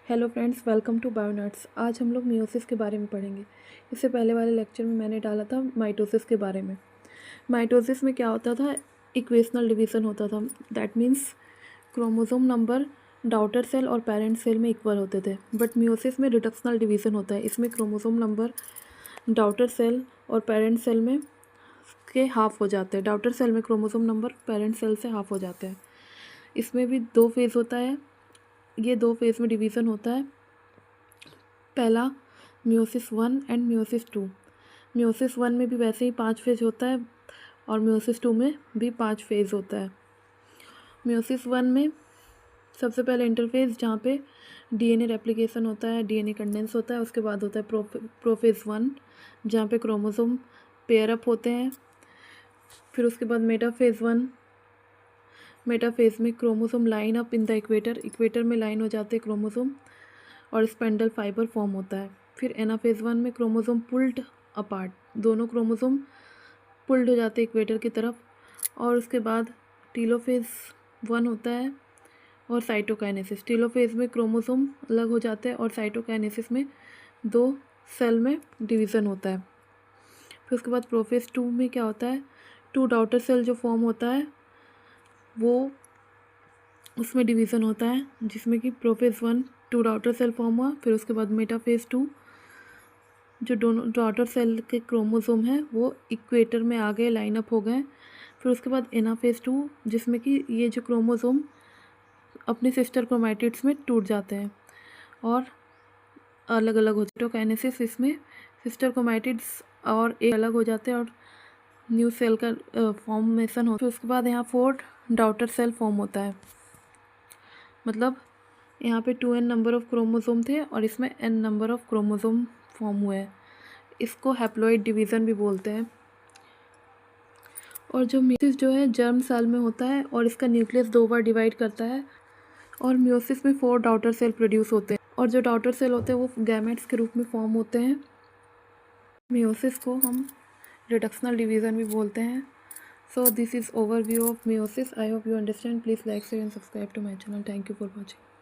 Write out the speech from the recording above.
Hello friends, welcome to Bionuts. आज हम लोग मियोसिस के बारे में पढ़ेंगे। इससे पहले वाले लेक्चर में मैंने डाला था माइटोसिस के बारे में। माइटोसिस में क्या होता था, इक्वेशनल डिवीज़न होता था। That means chromosome number daughter cell और पेरेंट सेल में इक्वल होते थे। बट मियोसिस में रिडक्शनल डिवीज़न होता है। इसमें क्रोमोसोम नंबर डॉटर सेल और पेरेंट सेल में के हाफ हो जाते हैं। डॉटर सेल में क्रोमोसोम नंबर पेरेंट सेल से हाफ हो जाते हैं। इसमें भी दो फेज़ होता है। ये दो फेज़ में डिवीज़न होता है। पहला मियोसिस 1 एंड मियोसिस 2। मियोसिस 1 में भी वैसे ही 5 फेज़ होता है और मियोसिस 2 में भी 5 फेज़ होता है। मियोसिस 1 में सबसे पहले इंटरफेज़ जहाँ पे डीएनए रेप्लिकेशन होता है, डीएनए कंडेंस होता है। उसके बाद होता है प्रोफेज़ 1 जहाँ पे क्रोमोसोम पेयर अप होते हैं। फिर उसके बाद मेटाफेज़ 1। मेटाफेज़ में chromosome line up in the equator में लाइन हो जाते हैं क्रोमोसोम और स्पेंडल फाइबर फॉर्म होता है। फिर एनाफेज़ 1 में क्रोमोसोम पुल्ड अपार्ट, दोनों क्रोमोसोम पुल्ड हो जाते हैं इक्वेटर की तरफ। और उसके बाद टीलोफेज़ 1 होता है और साइटोकाइनेसिस। टीलोफेज़ में क्रोमोसोम अलग हो जाते हैं और साइटोकाइनेसिस में दो सेल में डिवीज़न होता है। फिर उसके बाद प्रोफेज़ 2 में क्या होता है, 2 डॉटर सेल जो फॉर्म होता है वो उसमें डिवीज़न होता है, जिसमें कि प्रोफेज़ 1 2 डॉटर सेल फॉर्म हुआ। फिर उसके बाद मेटाफेज़ 2 जो दोनों डॉटर सेल के क्रोमोसोम हैं वो इक्वेटर में आ गए, लाइन अप हो गए। फिर उसके बाद एनाफेज़ 2 जिसमें कि ये जो क्रोमोसोम अपने सिस्टर क्रोमैटिड्स में टूट जाते हैं और अलग अलग होते हैं। साइटोकाइनेसिस इसमें सिस्टर क्रोमैटिड्स और एक अलग हो जाते हैं और न्यू सेल का फॉर्मेशन होता है। फिर उसके बाद यहाँ 4 डॉटर सेल फॉर्म होता है। मतलब यहाँ पे 2n नंबर ऑफ़ क्रोमोसोम थे और इसमें n number of chromosome form हुए हैं। इसको हैप्लॉइड डिवीज़न भी बोलते हैं। और जो मियोसिस जो है जर्म सेल में होता है और इसका न्यूक्लियस 2 बार डिवाइड करता है। और मियोसिस में 4 डॉटर सेल प्रोड्यूस होते हैं और जो डॉटर सेल होते हैं वो गैमेट्स के रूप में फॉर्म होते हैं। मियोसिस को हम रिडक्शनल डिवीज़न भी बोलते हैं। So this is overview of meiosis. I hope you understand. Please like share and subscribe to my channel. Thank you for watching.